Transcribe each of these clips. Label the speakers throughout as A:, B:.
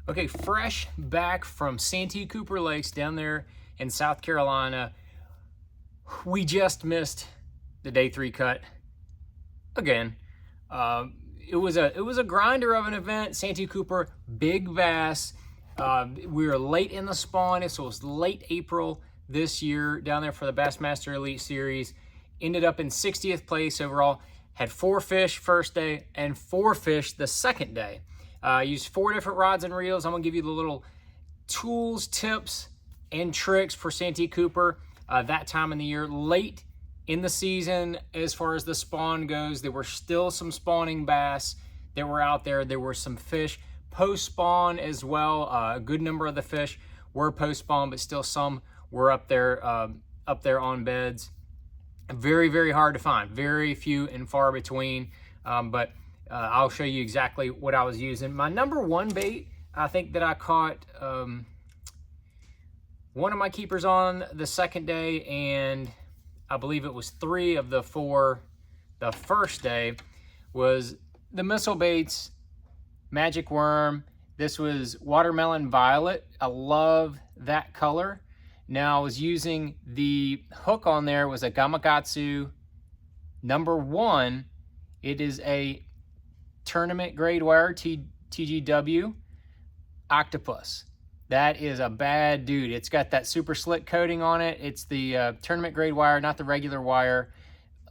A: Okay, fresh back from Santee Cooper Lakes down there in South Carolina. We just missed the day 3 cut again. It was a grinder of an event. Santee Cooper, big bass. We were late in the spawn, so it was late April this year down there for the Bassmaster Elite Series. Ended up in 60th place overall. Had 4 fish first day and 4 fish the second day. Used 4 different rods and reels. I'm gonna give you the little tools, tips, and tricks for Santee Cooper that time in the year. Late in the season, as far as the spawn goes, there were still some spawning bass that were out there. There were some fish post-spawn as well. A good number of the fish were post-spawn, but still some were up there on beds. Very, very hard to find. Very few and far between, but I'll show you exactly what I was using. My number 1 bait, I think that I caught one of my keepers on the second day, and I believe it was 3 of the 4 the first day, was the Missile Baits Magic Worm. This was Watermelon Violet. I love that color. Now I was using the hook on there was a Gamakatsu number 1. It is a tournament grade wire, TGW Octopus. That is a bad dude. It's got that super slick coating on it. It's the tournament grade wire, not the regular wire.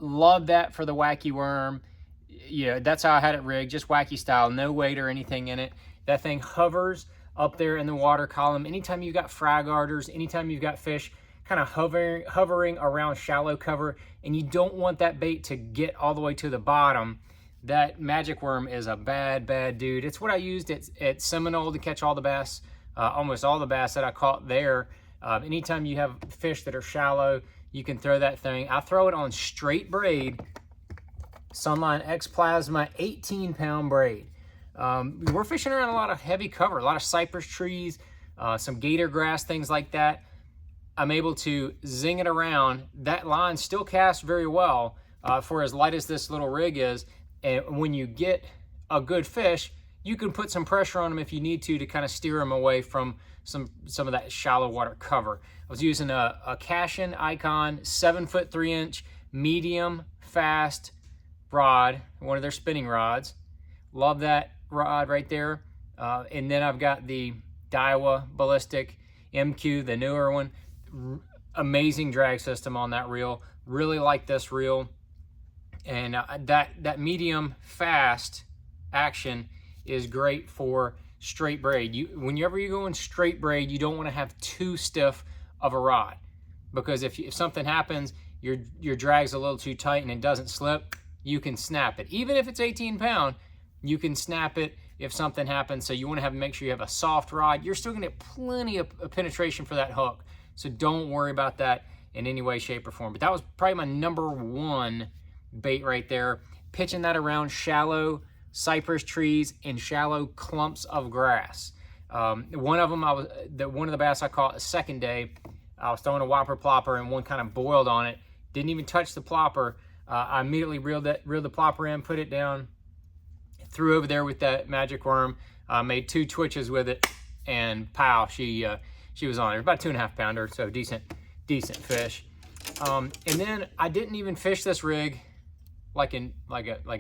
A: Love that for the Wacky Worm. Yeah, that's how I had it rigged, just wacky style, no weight or anything in it. That thing hovers up there in the water column. Anytime you've got frag arters, anytime you've got fish kind of hovering around shallow cover, and you don't want that bait to get all the way to the bottom, that Magic Worm is a bad dude. It's what I used at Seminole to catch all the bass, almost all the bass that I caught there. Anytime you have fish that are shallow, you can throw that thing. I throw it on straight braid, Sunline X Plasma 18-pound braid. We're fishing around a lot of heavy cover, a lot of cypress trees, some gator grass, things like that. I'm able to zing it around. That line still casts very well for as light as this little rig is. And when you get a good fish, you can put some pressure on them if you need to kind of steer them away from some of that shallow water cover. I was using a Cashin Icon 7-foot 3-inch medium fast rod, one of their spinning rods. Love that rod right there. And then I've got the Daiwa Ballistic MQ, the newer one. Amazing drag system on that reel. Really like this reel. And that medium fast action is great for straight braid. Whenever you're going straight braid, you don't want to have too stiff of a rod, because if something happens, your drag's a little too tight and it doesn't slip, you can snap it. Even if it's 18-pound, you can snap it if something happens. So you want to make sure you have a soft rod. You're still going to get plenty of penetration for that hook, so don't worry about that in any way, shape, or form. But that was probably my number 1 bait right there, pitching that around shallow cypress trees and shallow clumps of grass. One of them, one of the bass I caught the second day, I was throwing a whopper plopper and one kind of boiled on it. Didn't even touch the plopper. I immediately reeled the plopper in, put it down, threw over there with that Magic Worm, made 2 twitches with it, and pow, she was on there. About 2.5 pounder, so decent fish. And then I didn't even fish this rig like an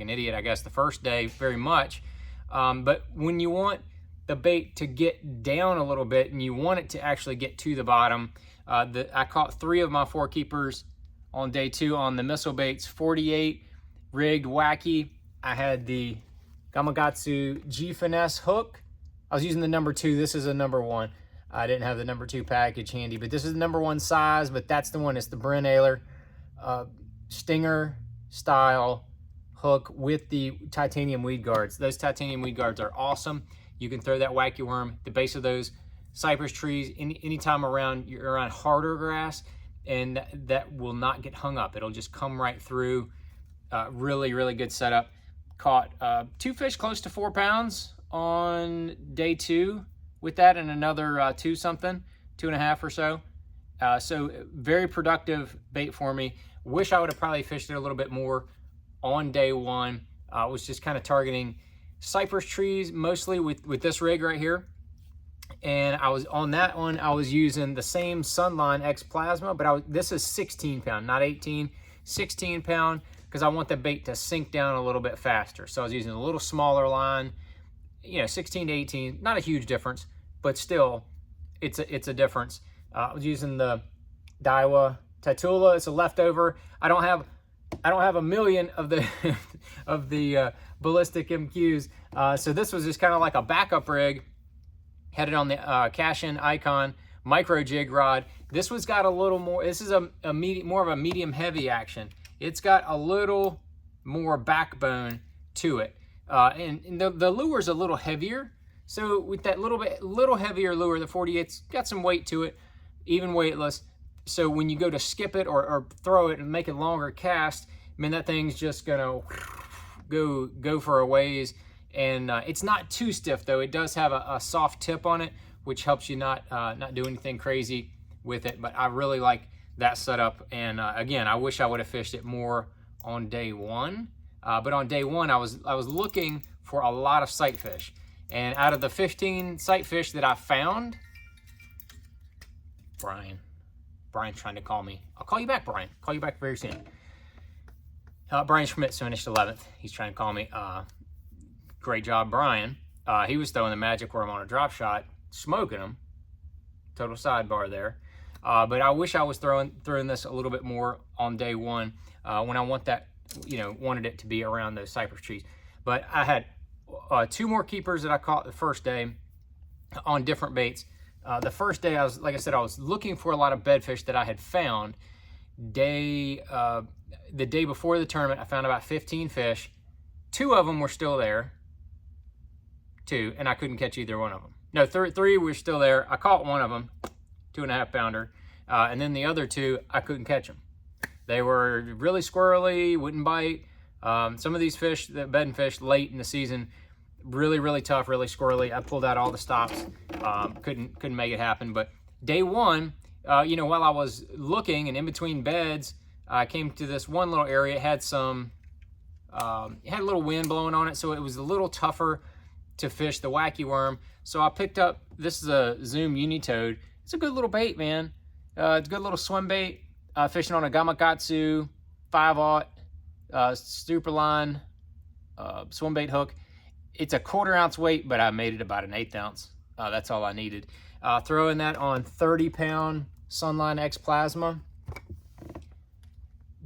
A: idiot, I guess, the first day very much. But when you want the bait to get down a little bit and you want it to actually get to the bottom, I caught 3 of my 4 keepers on day 2 on the Missile Baits 48 rigged Wacky. I had the Gamakatsu G Finesse hook. I was using the number 2. This is a number 1. I didn't have the number 2 package handy, but this is the number 1 size, but that's the one. It's the Brent Ayler Stinger style hook with the titanium weed guards. Those titanium weed guards are awesome. You can throw that Wacky Worm at the base of those cypress trees anytime you're around harder grass, and that will not get hung up. It'll just come right through. Really good setup. Caught 2 fish close to 4 pounds on day 2 with that, and another 2 something, 2.5 or so. So very productive bait for me. Wish I would have probably fished it a little bit more on day 1. I was just kind of targeting cypress trees mostly with this rig right here. and I was on that one, I was using the same Sunline X Plasma, but this is 16 pound, not 18, 16 pound, because I want the bait to sink down a little bit faster. So I was using a little smaller line, you know, 16 to 18, not a huge difference, but still, it's a difference. I was using the Daiwa Tatula. It's a leftover. I don't have a million of the of the ballistic MQs, so this was just kind of like a backup rig. Had it on the Cash-In Icon micro jig rod. This one's got a little more. This is more of a medium heavy action. It's got a little more backbone to it, and the lure's a little heavier. So with that little heavier lure, the 48's got some weight to it, even weightless. So when you go to skip it or throw it and make a longer cast, man, that thing's just gonna go for a ways. And it's not too stiff though. It does have a soft tip on it, which helps you not do anything crazy with it. But I really like that setup. And again, I wish I would have fished it more on day one. But on day one, I was looking for a lot of sight fish. And out of the 15 sight fish that I found, Brian's trying to call me. I'll call you back, Brian. Call you back very soon. Brian Schmitz finished 11th. He's trying to call me. Great job, Brian. He was throwing the Magic Worm on a drop shot, smoking him. Total sidebar there. But I wish I was throwing this a little bit more on day one when I wanted it to be around those cypress trees. But I had 2 more keepers that I caught the first day on different baits. The first day, like I said, I was looking for a lot of bedfish that I had found. The day before the tournament, I found about 15 fish. 2 of them were still there. 2, and I couldn't catch either one of them. No, 3 were still there. I caught one of them, 2.5 pounder, and then the other 2, I couldn't catch them. They were really squirrely, wouldn't bite. Some of these fish, the bedding fish late in the season, really tough, really squirrely. I pulled out all the stops, couldn't make it happen. But day one, while I was looking and in between beds, I came to this one little area. It had it had a little wind blowing on it, so it was a little tougher to fish the Wacky Worm. So I picked up, this is a Zoom Unitoad. It's a good little bait, man. It's a good little swim bait. Fishing on a Gamakatsu 5/0 super line swim bait hook. It's a 1/4 ounce weight, but I made it about an 1/8 ounce. That's all I needed. Throwing that on 30 pound Sunline X Plasma,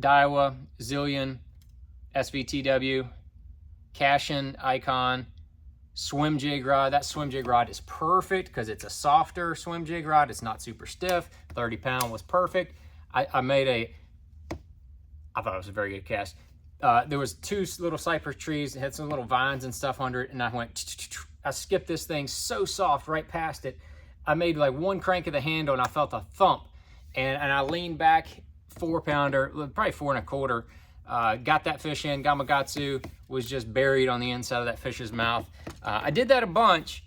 A: Daiwa, Zillion, SVTW, Cash-In Icon, swim jig rod. That swim jig rod is perfect because it's a softer swim jig rod. It's not super stiff. 30 pound was perfect. I thought it was a very good cast. There was 2 little cypress trees. It had some little vines and stuff under it, and I skipped this thing so soft right past it. I made like 1 crank of the handle, and I felt a thump, and I leaned back, 4 pounder, probably 4 1/4. Got that fish in. Gamakatsu was just buried on the inside of that fish's mouth. I did that a bunch,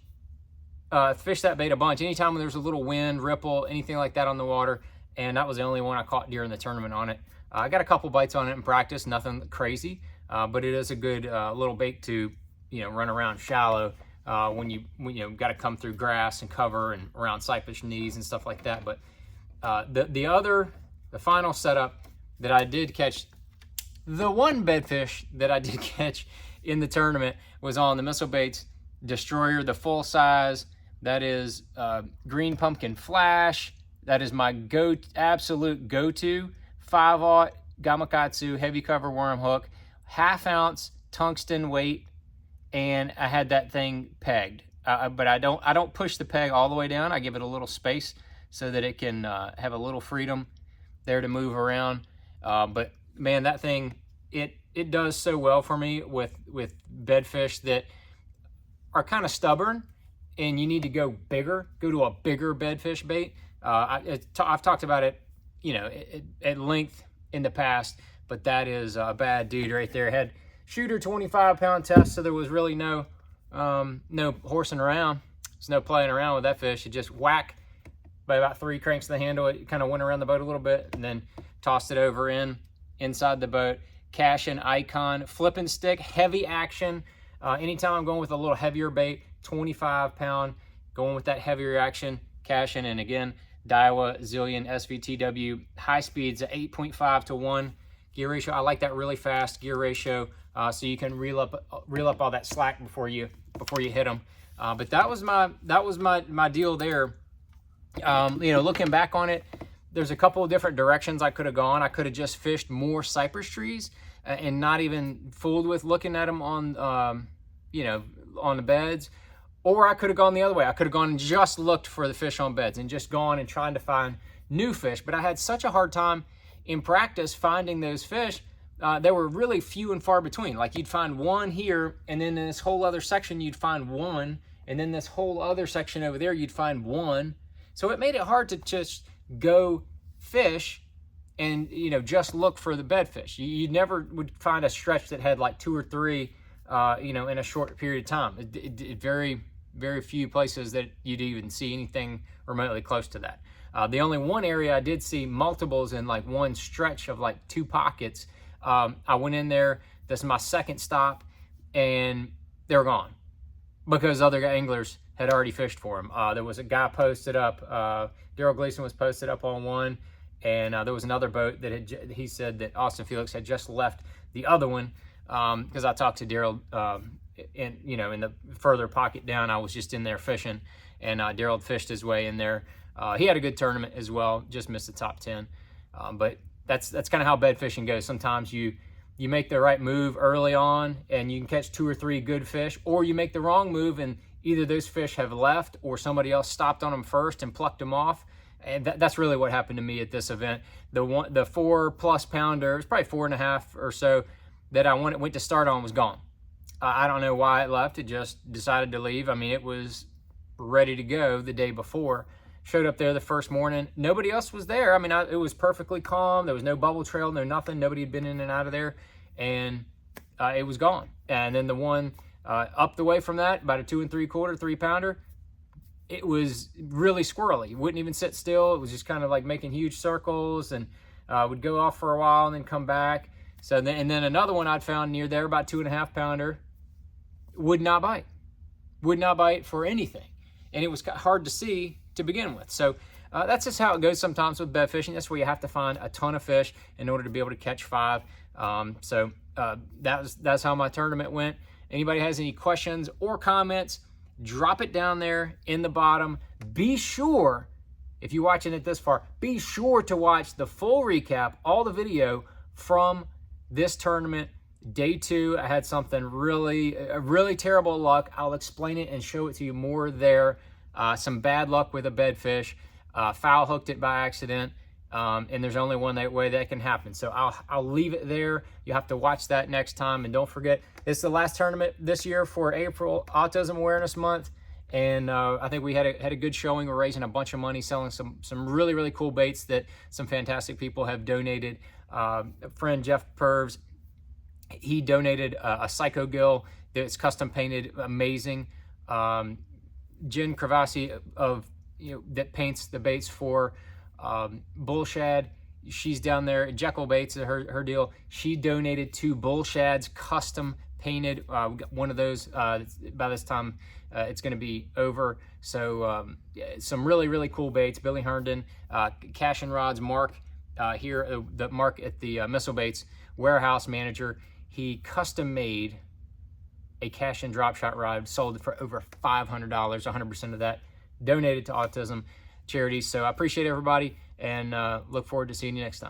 A: fished that bait a bunch. Anytime there was a little wind, ripple, anything like that on the water, and that was the only one I caught during the tournament on it. I got a couple bites on it in practice, nothing crazy, but it is a good little bait to run around shallow when you got to come through grass and cover and around cypress knees and stuff like that. But the final setup that I did catch, the one bedfish that I did catch in the tournament was on the Missile Baits Destroyer, the full size. That is Green Pumpkin Flash. That is my absolute go-to 5/0 Gamakatsu heavy cover worm hook, 1/2 ounce tungsten weight, and I had that thing pegged. But I don't push the peg all the way down. I give it a little space so that it can have a little freedom there to move around. But man, that thing, it does so well for me with bedfish that are kind of stubborn, and you need to go to a bigger bedfish bait. I've talked about it, at length in the past, but that is a bad dude right there. Had shooter 25 pound test, so there was really no horsing around. There's no playing around with that fish. It just whack by about 3 cranks of the handle. It kind of went around the boat a little bit and then tossed it over inside the boat. Cash-In Icon flipping stick, heavy action. Anytime I'm going with a little heavier bait, 25 pound going with that heavier action, cashing. And again, Daiwa Zillion SVTW, high speeds at 8.5 to 1 gear ratio. I like that really fast gear ratio, so you can reel up all that slack before you hit them. But that was my deal there. You know, looking back on it, there's a couple of different directions I could have gone. I could have just fished more cypress trees and not even fooled with looking at them on, you know, on the beds. Or I could have gone the other way. I could have gone and just looked for the fish on beds and just gone and trying to find new fish. But I had such a hard time in practice finding those fish. They were really few and far between. Like you'd find one here, and then in this whole other section, you'd find one. And then this whole other section over there, you'd find one. So it made it hard to just go fish and, you know, just look for the bed fish. You never would find a stretch that had like 2 or 3, you know, in a short period of time. Very few places that you'd even see anything remotely close to that. The only one area I did see multiples in like one stretch of like 2 pockets. I went in there, this is my second stop, and they're gone because other anglers had already fished for them. There was a guy posted up, Daryl Gleason was posted up on one, and there was another boat that he said that Austin Felix had just left the other one, because I talked to Daryl, in, you know, in the further pocket down, I was just in there fishing, and Daryl had fished his way in there. He had a good tournament as well, just missed the top 10. But that's kind of how bed fishing goes. Sometimes you make the right move early on and you can catch 2 or 3 good fish, or you make the wrong move and either those fish have left or somebody else stopped on them first and plucked them off. And that's really what happened to me at this event. The 4+ pounder, it's probably 4.5 or so, that I went to start on was gone. I don't know why it left. It just decided to leave. I mean, it was ready to go the day before. Showed up there the first morning. Nobody else was there. I mean, it was perfectly calm. There was no bubble trail, no nothing. Nobody had been in and out of there. And it was gone. And then the one up the way from that, about a 2 3/4, 3 pounder, it was really squirrely. It wouldn't even sit still. It was just kind of like making huge circles and would go off for a while and then come back. So then, and then another one I'd found near there, about 2.5 pounder, would not bite for anything. And it was hard to see to begin with. So that's just how it goes sometimes with bed fishing. That's where you have to find a ton of fish in order to be able to catch 5. So that's how my tournament went. Anybody has any questions or comments, drop it down there in the bottom. Be sure, if you're watching it this far, be sure to watch the full recap, all the video from this tournament. Day 2, I had something really terrible luck. I'll explain it and show it to you more there. Some bad luck with a bedfish. Foul hooked it by accident. And there's only one way that can happen. So I'll leave it there. You have to watch that next time. And don't forget, it's the last tournament this year for April, Autism Awareness Month. And I think we had a good showing. We're raising a bunch of money, selling some really cool baits that some fantastic people have donated. A friend, Jeff Purves, he donated a Psycho Gill that's custom painted, amazing. Jen Cravassi that paints the baits for Bull Shad. She's down there. Jekyll Baits, her deal. She donated 2 Bull Shads custom painted. We got one of those. By this time, it's going to be over. So some really cool baits. Billy Herndon, Cash and Rods, Mark here, the Mark at the Missile Baits warehouse manager. He custom made a cash and drop shot rod, sold it for over $500. 100% of that donated to autism charities. So I appreciate everybody and look forward to seeing you next time.